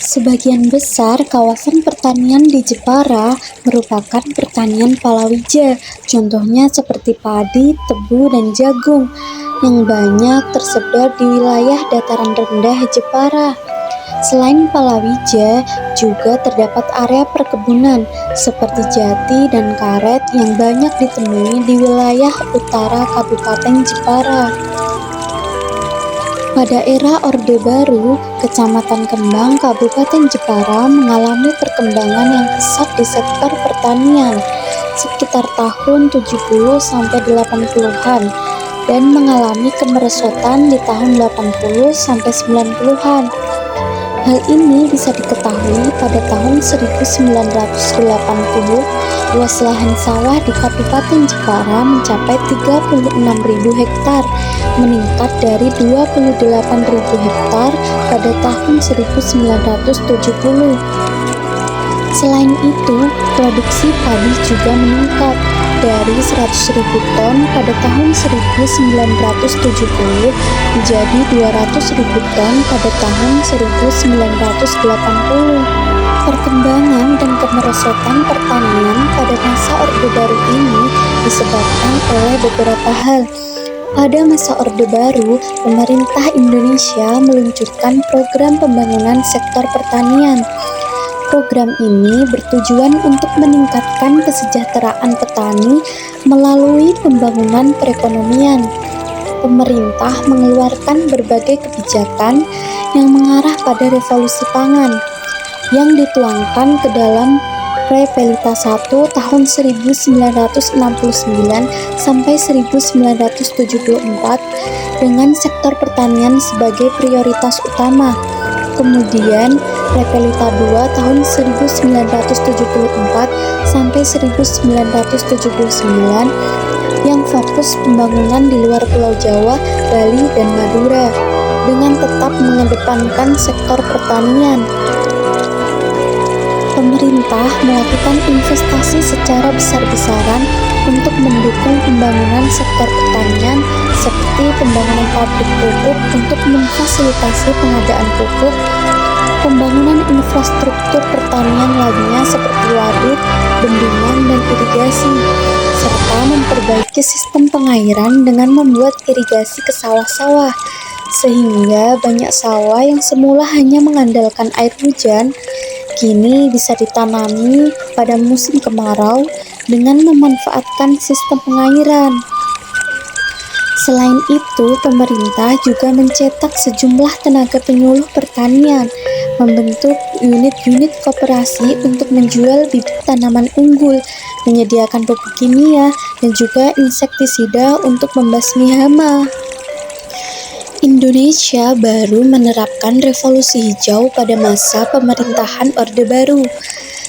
Sebagian besar kawasan pertanian di Jepara merupakan pertanian palawija, contohnya seperti padi, tebu, dan jagung, yang banyak tersebar di wilayah dataran rendah Jepara. Selain palawija, juga terdapat area perkebunan seperti jati dan karet yang banyak ditemui di wilayah utara Kabupaten Jepara. Pada era Orde Baru, Kecamatan Kembang, Kabupaten Jepara mengalami perkembangan yang pesat di sektor pertanian sekitar tahun 70-80-an dan mengalami kemerosotan di tahun 80-90-an. Hal ini bisa diketahui pada tahun 1980, luas lahan sawah di Kabupaten Jepara mencapai 36.000 hektar, meningkat dari 28.000 hektar pada tahun 1970. Selain itu, produksi padi juga meningkat dari 100.000 ton pada tahun 1970 menjadi 200.000 ton pada tahun 1980. Perkembangan dan kemerosotan pertanian pada masa Orde Baru ini disebabkan oleh beberapa hal. Pada masa Orde Baru, pemerintah Indonesia meluncurkan program pembangunan sektor pertanian. Program ini bertujuan untuk meningkatkan kesejahteraan petani melalui pembangunan perekonomian. Pemerintah mengeluarkan berbagai kebijakan yang mengarah pada revolusi pangan, yang dituangkan ke dalam Repelita 1 tahun 1969 sampai 1974 dengan sektor pertanian sebagai prioritas utama. Kemudian Repelita 2 tahun 1974 sampai 1979 yang fokus pembangunan di luar Pulau Jawa, Bali, dan Madura dengan tetap mengedepankan sektor pertanian. Pemerintah melakukan investasi secara besar-besaran untuk mendukung pembangunan sektor pertanian seperti pembangunan pabrik pupuk untuk memfasilitasi pengadaan pupuk, pembangunan infrastruktur pertanian lainnya seperti waduk, bendungan, dan irigasi, serta memperbaiki sistem pengairan dengan membuat irigasi ke sawah-sawah, sehingga banyak sawah yang semula hanya mengandalkan air hujan, kini bisa ditanami pada musim kemarau dengan memanfaatkan sistem pengairan. Selain itu, pemerintah juga mencetak sejumlah tenaga penyuluh pertanian, membentuk unit-unit koperasi untuk menjual bibit tanaman unggul, menyediakan pupuk kimia, dan juga insektisida untuk membasmi hama. Indonesia baru menerapkan revolusi hijau pada masa pemerintahan Orde Baru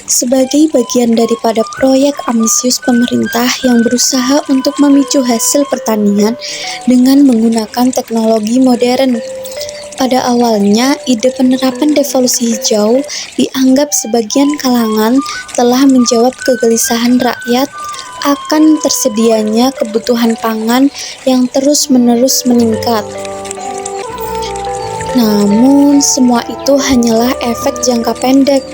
sebagai bagian daripada proyek ambisius pemerintah yang berusaha untuk memicu hasil pertanian dengan menggunakan teknologi modern. Pada awalnya, ide penerapan revolusi hijau dianggap sebagian kalangan telah menjawab kegelisahan rakyat akan tersedianya kebutuhan pangan yang terus-menerus meningkat. Namun, semua itu hanyalah efek jangka pendek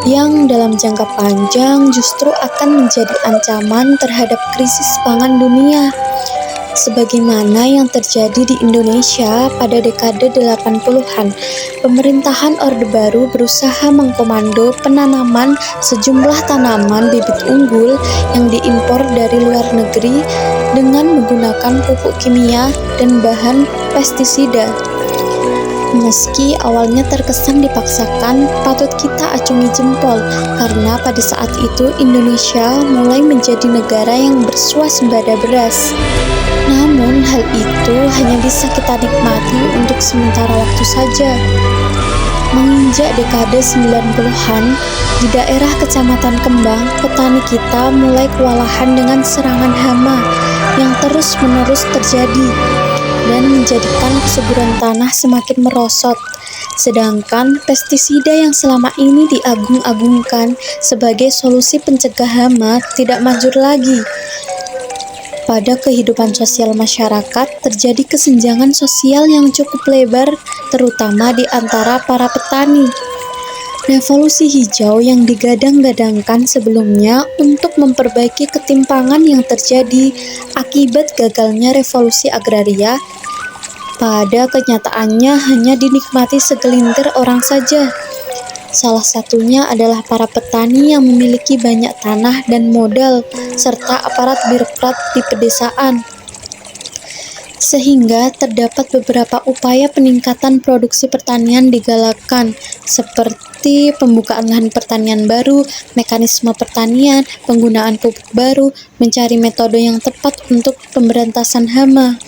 yang dalam jangka panjang justru akan menjadi ancaman terhadap krisis pangan dunia. Sebagaimana yang terjadi di Indonesia pada dekade 80-an, pemerintahan Orde Baru berusaha mengkomando penanaman sejumlah tanaman bibit unggul yang diimpor dari luar negeri dengan menggunakan pupuk kimia dan bahan pestisida. Meski awalnya terkesan dipaksakan, patut kita acungi jempol karena pada saat itu Indonesia mulai menjadi negara yang bersuasembada beras. Namun hal itu hanya bisa kita nikmati untuk sementara waktu saja. Menginjak dekade 90-an, di daerah Kecamatan Kembang, petani kita mulai kewalahan dengan serangan hama yang terus-menerus terjadi dan menjadikan kesuburan tanah semakin merosot. Sedangkan pestisida yang selama ini diagung-agungkan sebagai solusi pencegah hama tidak manjur lagi. Pada kehidupan sosial masyarakat, terjadi kesenjangan sosial yang cukup lebar, terutama di antara para petani. Revolusi hijau yang digadang-gadangkan sebelumnya untuk memperbaiki ketimpangan yang terjadi akibat gagalnya revolusi agraria, pada kenyataannya hanya dinikmati segelintir orang saja. Salah satunya adalah para petani yang memiliki banyak tanah dan modal, serta aparat birokrat di pedesaan. Sehingga terdapat beberapa upaya peningkatan produksi pertanian digalakkan, seperti pembukaan lahan pertanian baru, mekanisme pertanian, penggunaan pupuk baru, mencari metode yang tepat untuk pemberantasan hama.